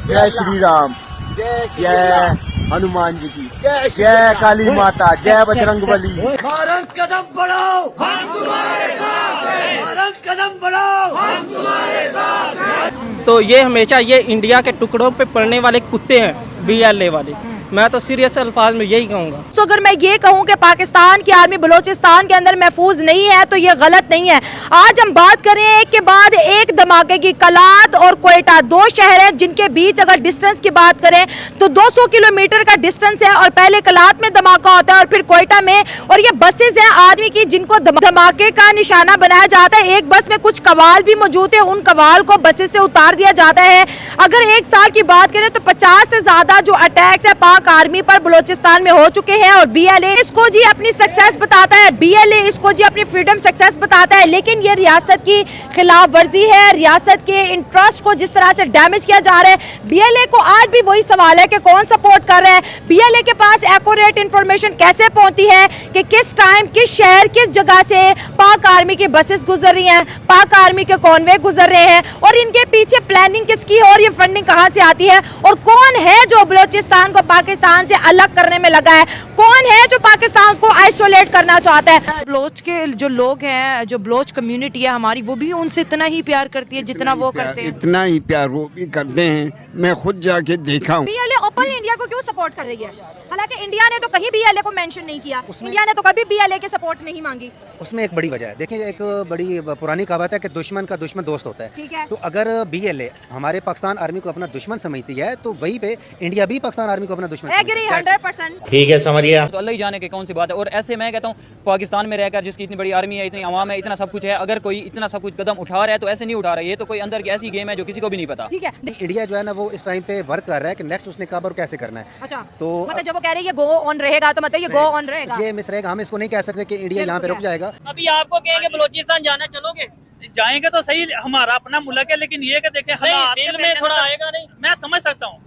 जय श्री राम, जय हनुमान जी की, जय काली माता, जय बजरंगबली। भारत कदम बढ़ाओ, हम तुम्हारे साथ हैं। भारत कदम बढ़ाओ, हम तुम्हारे साथ हैं। तो ये हमेशा ये इंडिया के टुकड़ों पे पड़ने वाले कुत्ते हैं, BLA वाले। मैं तो सीरियस अल्फाज में यही कहूँगा। तो अगर मैं ये कहूँ कि पाकिस्तान की आर्मी बलोचिस्तान के अंदर महफूज नहीं है तो ये गलत नहीं है। आज हम बात करें एक के बाद एक धमाके की, कलात और कोयटा दो शहर हैं जिनके बीच अगर डिस्टेंस की बात करें तो 200 किलोमीटर का डिस्टेंस है। और पहले कलात में धमाका होता है और फिर कोयटा में। और ये बसेस हैं आर्मी की जिनको धमाके का निशाना बनाया जाता है। एक बस में कुछ कवाल भी मौजूद है, उन कवाल को बसेस से उतार दिया जाता है। अगर एक साल की बात करें तो 50 से ज्यादा जो अटैक्स है पाक आर्मी पर बलोचिस्तान में हो चुके हैं। और BLA इसको जी अपनी सक्सेस बताता है, BLA इसको जी अपनी फ्रीडम सक्सेस बताता है। लेकिन ये रियासत की खिलाफ वर्जी है, रियासत के इंटरेस्ट को जिस तरह से डैमेज किया जा रहा है। BLA को आज भी वही सवाल है कि कौन सपोर्ट कर रहा है। BLA के पास एक्यूरेट इंफॉर्मेशन कैसे पहुंचती है कि किस टाइम, किस शहर, किस जगह से पाक आर्मी की बसेस गुजर रही हैं, पाक आर्मी के कॉन्वे गुजर रहे हैं, और इनके पीछे प्लानिंग किसकी है और ये फंडिंग कहां से आती है, और कौन है जो बलोचिस्तान को पाकिस्तान से अलग करने में लगा है, कौन है जो पाकिस्तान को आइसोलेट करना चाहता है। बलोच के जो लोग हैं, जो बलोच कम्युनिटी है हमारी, वो भी उनसे इतना ही प्यार करती है जितना वो करते हैं। इतना ही प्यार वो भी करते हैं। मैं खुद जाके देखा हूँ। BLA ओपन इंडिया को क्यों सपोर्ट कर रही है? हालांकि इंडिया ने तो कहीं BLA को मेंशन नहीं किया, इंडिया ने तो कभी BLA के सपोर्ट नहीं मांगी। उसमें एक बड़ी वजह है, देखिए एक बड़ी पुरानी कहावत है कि दुश्मन का दुश्मन दोस्त होता है। ठीक है। तो अगर BLA हमारे पाकिस्तान आर्मी को अपना दुश्मन समझती है तो वहीं पे इंडिया भी पाकिस्तान आर्मी को अपना दुश्मन एग्री 100%। ठीक है, समझिए। तो अल्लाह ही जाने की कौन सी बात है। और ऐसे मैं कहता हूँ पाकिस्तान में रहकर जिसकी इतनी बड़ी आर्मी है, इतनी आवाम है, इतना सब कुछ है, अगर कोई इतना सब कुछ कदम उठा रहा है तो ऐसे नहीं उठा रहा है। ये तो कोई अंदर की ऐसी गेम है जो किसी को भी नहीं पता। ठीक है। इंडिया जो है ना वो इस टाइम पे वर्क कर रहा है कि नेक्स्ट उसने कब और कैसे करना है। अच्छा, तो मतलब जब वो कह रहे हैं ये गो ऑन रहेगा तो मतलब ये गो ऑन रहेगा, ये मिस रहेगा। हम इसको नहीं कह सकते कि इंडिया यहाँ पे रुक जाएगा। अभी आपको कहेंगे बलोचिस्तान जाना, चलोगे? जाएंगे तो सही, हमारा अपना मुल्क है, लेकिन ये कि देखें हालात दिल में थोड़ा आएगा नहीं। मैं समझ सकता हूँ,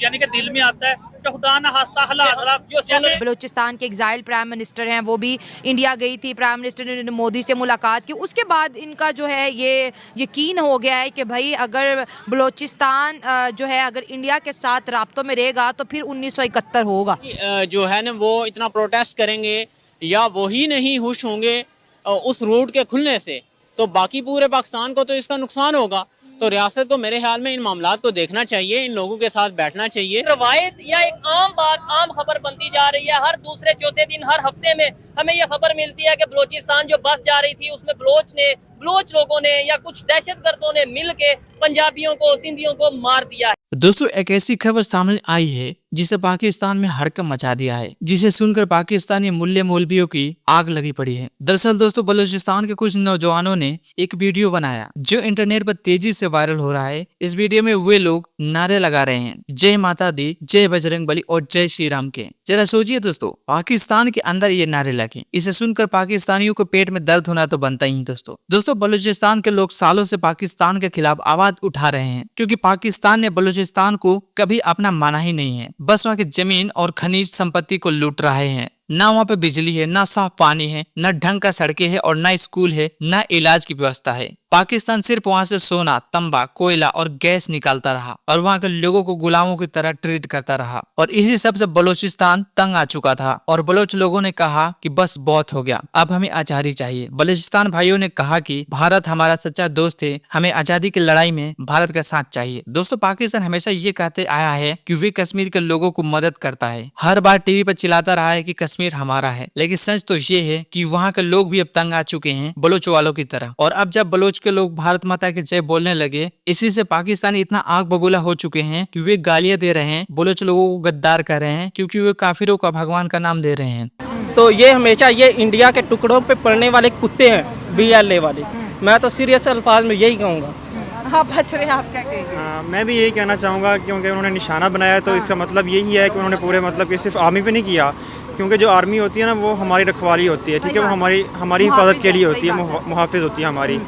यानी कि दिल में आता है कि खुदा ना हास्ता हालात। बलूचिस्तान के एग्जाइल प्राइम मिनिस्टर हैं, वो भी इंडिया गई थी, प्राइम मिनिस्टर ने मोदी से मुलाकात की। उसके बाद इनका जो है ये यकीन हो गया है कि भाई अगर बलूचिस्तान जो है अगर इंडिया के साथ राब्तों में रहेगा तो फिर 1971 होगा। जो है ना वो इतना प्रोटेस्ट करेंगे या वही नहीं खुश होंगे उस रूट के खुलने से, तो बाकी पूरे पाकिस्तान को तो इसका नुकसान होगा। तो रियासत को मेरे ख्याल में इन मामलात को देखना चाहिए, इन लोगों के साथ बैठना चाहिए। रवायत या एक आम बात, आम खबर बनती जा रही है। हर दूसरे चौथे दिन, हर हफ्ते में हमें ये खबर मिलती है कि बलोचिस्तान जो बस जा रही थी उसमें बलोच लोगों ने या कुछ दहशतगर्दों ने मिल के पंजाबियों को, सिंधियों को मार दिया है। दोस्तों, एक ऐसी खबर सामने आई है जिसे पाकिस्तान में हड़कंप मचा दिया है, जिसे सुनकर पाकिस्तानी मूल्य मौलवियों की आग लगी पड़ी है। दरअसल दोस्तों, बलूचिस्तान के कुछ नौजवानों ने एक वीडियो बनाया जो इंटरनेट पर तेजी से वायरल हो रहा है। इस वीडियो में वे लोग नारे लगा रहे हैं, जय माता दी, जय बजरंगबली और जय श्री राम के। जरा सोचिए दोस्तों, पाकिस्तान के अंदर ये नारे लगे, इसे सुनकर पाकिस्तानियों को पेट में दर्द होना तो बनता ही। दोस्तों बलूचिस्तान के लोग सालों से पाकिस्तान के खिलाफ आवाज उठा रहे हैं, क्योंकि पाकिस्तान ने बलूचिस्तान को कभी अपना माना ही नहीं है। बस वहाँ की जमीन और खनिज संपत्ति को लूट रहे हैं। ना वहाँ पे बिजली है, ना साफ पानी है, ना ढंग का सड़कें है और ना स्कूल है, ना इलाज की व्यवस्था है। पाकिस्तान सिर्फ वहाँ से सोना, तंबा, कोयला और गैस निकालता रहा और वहाँ के लोगों को गुलामों की तरह ट्रीट करता रहा। और इसी सब से बलूचिस्तान तंग आ चुका था और बलोच लोगों ने कहा कि बस बहुत हो गया, अब हमें आजादी चाहिए। बलूचिस्तान भाइयों ने कहा कि भारत हमारा सच्चा दोस्त है, हमें आजादी की लड़ाई में भारत का साथ चाहिए। दोस्तों, पाकिस्तान हमेशा ये कहते आया है कि वे कश्मीर के लोगों को मदद करता है। हर बार टीवी पर चिल्लाता रहा है कि कश्मीर हमारा है, लेकिन सच तो ये है कि वहाँ के लोग भी अब तंग आ चुके हैं बलोच वालों की तरह। और अब जब बलोच के लोग भारत माता की जय बोलने लगे, इसी से पाकिस्तानी इतना आग बबूला हो चुके हैं कि वे गालियां दे रहे हैं, बलोच लोगों को गद्दार कर रहे हैं, क्योंकि वे काफिरों का भगवान का नाम दे रहे हैं। तो ये हमेशा ये इंडिया के टुकड़ों पे पड़ने वाले कुत्ते हैं, BLA वाले। मैं तो सीरियस अल्फाज में यही कहूँगा। हाँ, बस आप क्या कहेंगे? मैं भी यही कहना चाहूँगा, क्योंकि उन्होंने निशाना बनाया तो इसका मतलब यही है कि उन्होंने पूरे मतलब कि सिर्फ आर्मी पे नहीं किया, क्योंकि जो आर्मी होती है ना वो हमारी रखवाली होती है, ठीक है, वो हमारी हिफाजत के लिए होती है, मुहाफिज होती है हमारी।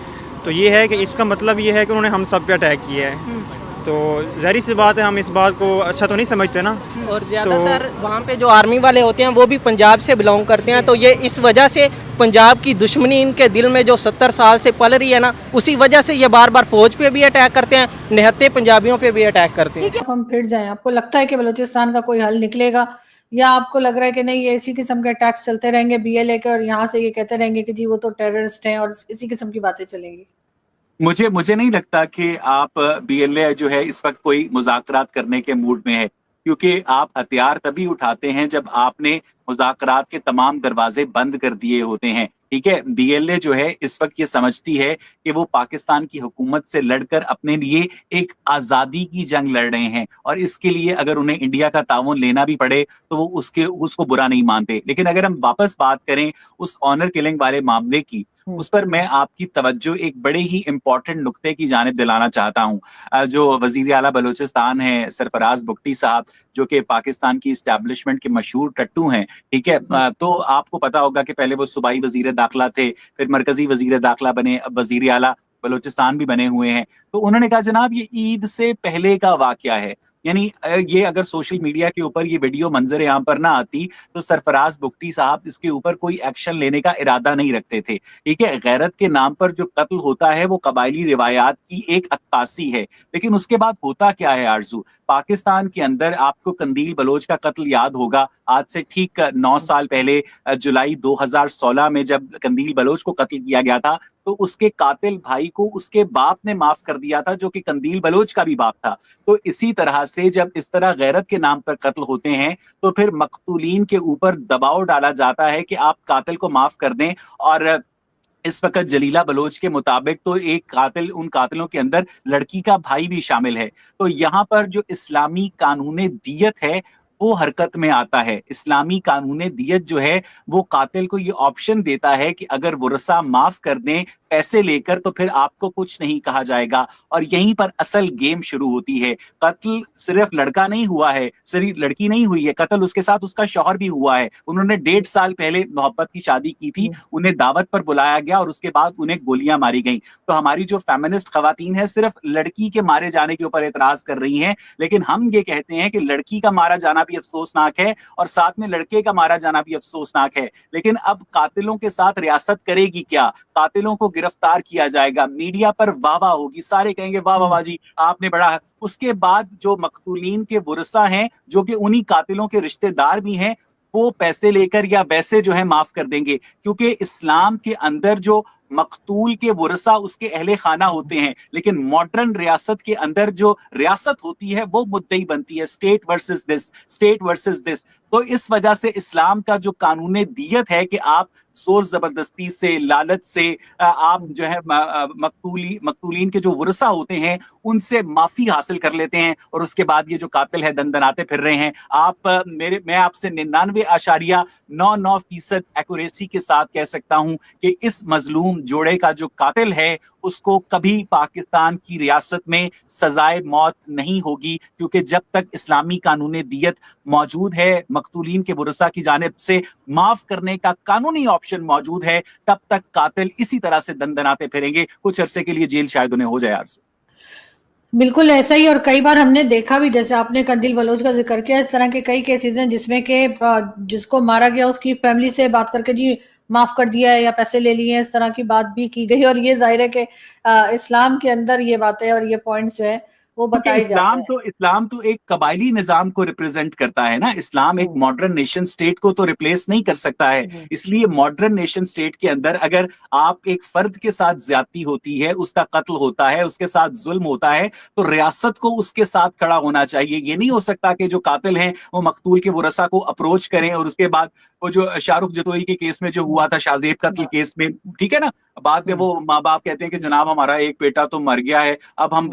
तो ये है कि इसका मतलब ये है कि उन्होंने हम सब पे अटैक किया है। तो ज़ाहिर सी बात है हम इस बात को अच्छा तो नहीं समझते ना। और ज़्यादातर वहाँ पे जो आर्मी वाले होते हैं वो भी पंजाब से बिलोंग करते हैं, तो ये इस वजह से पंजाब की दुश्मनी इनके दिल में जो 70 साल से पल रही है ना, उसी वजह से ये बार बार फौज पे भी अटैक करते हैं, निहत्ते पंजाबियों पे भी अटैक करते हैं। हम फिर जाएं, आपको लगता है कि बलूचिस्तान का कोई हल निकलेगा, या आपको लग रहा है कि नहीं ये इसी किस्म के अटैक्स चलते रहेंगे BLA के, और यहाँ से ये कहते रहेंगे कि जी वो तो टेररिस्ट हैं और इसी किस्म की बातें चलेंगी? मुझे नहीं लगता कि आप BLA जो है इस वक्त कोई मुज़ाकरात करने के मूड में है, क्योंकि आप हथियार तभी उठाते हैं जब आपने मुज़ाकरात के तमाम दरवाजे बंद कर दिए होते हैं। ठीक है, BLA जो है इस वक्त ये समझती है कि वो पाकिस्तान की हुकूमत से लड़कर अपने लिए एक आज़ादी की जंग लड़ रहे हैं, और इसके लिए अगर उन्हें इंडिया का ताउन लेना भी पड़े तो वो उसको बुरा नहीं मानते। लेकिन अगर हम वापस बात करें उस ऑनर किलिंग वाले मामले की, उस पर मैं आपकी तवज्जो एक बड़े ही इंपॉर्टेंट नुक्ते की जानिब दिलाना चाहता हूँ। जो वज़ीर आला बलूचिस्तान है सरफराज बुगटी साहब, जो कि पाकिस्तान की इस्टेब्लिशमेंट के मशहूर टट्टू हैं, ठीक है, तो आपको पता होगा कि पहले वो सूबाई वज़ीर दाखिला थे, फिर मरकजी वज़ीर दाखिला बने, अब वज़ीर आला बलूचिस्तान भी बने हुए हैं। तो उन्होंने कहा जनाब ये ईद से पहले का वाक़या है, यानी ये अगर सोशल मीडिया के ऊपर ये वीडियो मंजर यहाँ पर ना आती तो सरफराज बुगटी साहब इसके ऊपर कोई एक्शन लेने का इरादा नहीं रखते थे। ठीक है, गैरत के नाम पर जो कत्ल होता है वो कबायली रिवायात की एक अक्कासी है, लेकिन उसके बाद होता क्या है आरजू, पाकिस्तान के अंदर आपको कंदील बलोच का कत्ल याद होगा, आज से ठीक 9 साल पहले जुलाई 2016 में जब कंदील बलोच को कत्ल किया गया था, तो उसके कातिल भाई को उसके बाप ने माफ कर दिया था, जो कि कंदील बलोच का भी बाप था। तो इसी तरह से जब इस तरह गैरत के नाम पर कत्ल होते हैं तो फिर मकतूलीन के ऊपर दबाव डाला जाता है कि आप कातिल को माफ कर दें। और इस वक्त जलीला बलोच के मुताबिक तो एक कातिल, उन कातिलों के अंदर लड़की का भाई भी शामिल है। तो यहाँ पर जो इस्लामी कानून दियत है वो हरकत में आता है। इस्लामी कानून दियत जो है वो कातिल को ये ऑप्शन देता है कि अगर वरसा माफ कर दें पैसे लेकर तो फिर आपको कुछ नहीं कहा जाएगा, और यहीं पर असल गेम शुरू होती है। कत्ल सिर्फ लड़का नहीं हुआ है, सिर्फ लड़की नहीं हुई है, कत्ल उसके साथ उसका शौहर भी हुआ है। उन्होंने 1.5 साल पहले मोहब्बत की शादी की थी, उन्हें दावत पर बुलाया गया और उसके बाद उन्हें गोलियां मारी गई। तो हमारी जो फेमिनिस्ट खवातीन है सिर्फ लड़की के मारे जाने के ऊपर एतराज कर रही हैं, लेकिन हम ये कहते हैं कि लड़की का मारा जाना भी अफसोसनाक है और साथ में लड़के का मारा जाना भी अफसोसनाक है। लेकिन अब कातिलों के साथ रियासत करेगी क्या? कातिलों को गिरफ्तार किया जाएगा, मीडिया पर वाह वाह होगी, सारे कहेंगे वाह वाह वाह जी आपने बड़ा। उसके बाद जो मकतूलीन के वरसा हैं जो कि उन्हीं कातिलों के रिश्तेदार भी हैं, वो पैसे लेकर या वैसे जो है माफ कर देंगे, क्योंकि इस्लाम के अंदर जो मकतूल के वरसा उसके अहले खाना होते हैं, लेकिन मॉडर्न रियासत के अंदर जो रियासत होती है वो मुद्दई बनती है, state versus this, state versus this. तो इस वजह से इस्लाम का जो कानून दियत है कि आप जोर जबरदस्ती से, लालच से आप जो है मकतूलीन के जो वरसा होते हैं उनसे माफी हासिल कर लेते हैं, और उसके बाद ये जो कातिल है दंदनाते फिर रहे हैं। मैं आपसे 99.99% एक्यूरेसी के साथ कह सकता हूं कि इस मजलूम जोड़े का जो कातिल है उसको कभी पाकिस्तान की रियासत में सजाए मौत नहीं होगी, क्योंकि जब तक इस्लामी कानून दियत मौजूद है, मकतूलीन के वरसा की जानिब से माफ करने का कानूनी ऑप्शन मौजूद है, तब तक कातिल इसी तरह से दंदनाते फिरेंगे। कुछ अरसे के लिए जेल शायद उन्हें हो जाए। आरज़ू बिल्कुल ऐसा ही, और कई बार हमने देखा भी, जैसे आपने कंदील बलोच का जिक्र किया, इस तरह के कई केसेस हैं जिसमें के जिसको मारा गया उसकी फैमिली से बात करके जी माफ कर दिया है या पैसे ले लिए, इस तरह की बात भी की गई। और ये जाहिर है कि इस्लाम के अंदर ये बातें और ये पॉइंट्स जो है वो बताए जाते हैं। इस्लाम तो एक कबायली निजाम को रिप्रेजेंट करता है ना, इस्लाम एक मॉडर्न नेशन स्टेट को तो रिप्लेस नहीं कर सकता है। इसलिए मॉडर्न नेशन स्टेट के अंदर अगर आप एक फर्द के साथ ज्यादती होती है, उसका कत्ल होता है, उसके साथ जुल्म होता है, तो रियासत को उसके साथ खड़ा होना चाहिए। ये नहीं हो सकता कि जो कातिल हैं वो मकतूल के वरसा को अप्रोच करें और उसके बाद वो जो शाहरुख जतोई के केस में जो हुआ था, शाहजेब कत्ल केस में, ठीक है ना, बाद में वो माँ बाप कहते हैं कि जनाब हमारा एक बेटा तो मर गया है, अब हम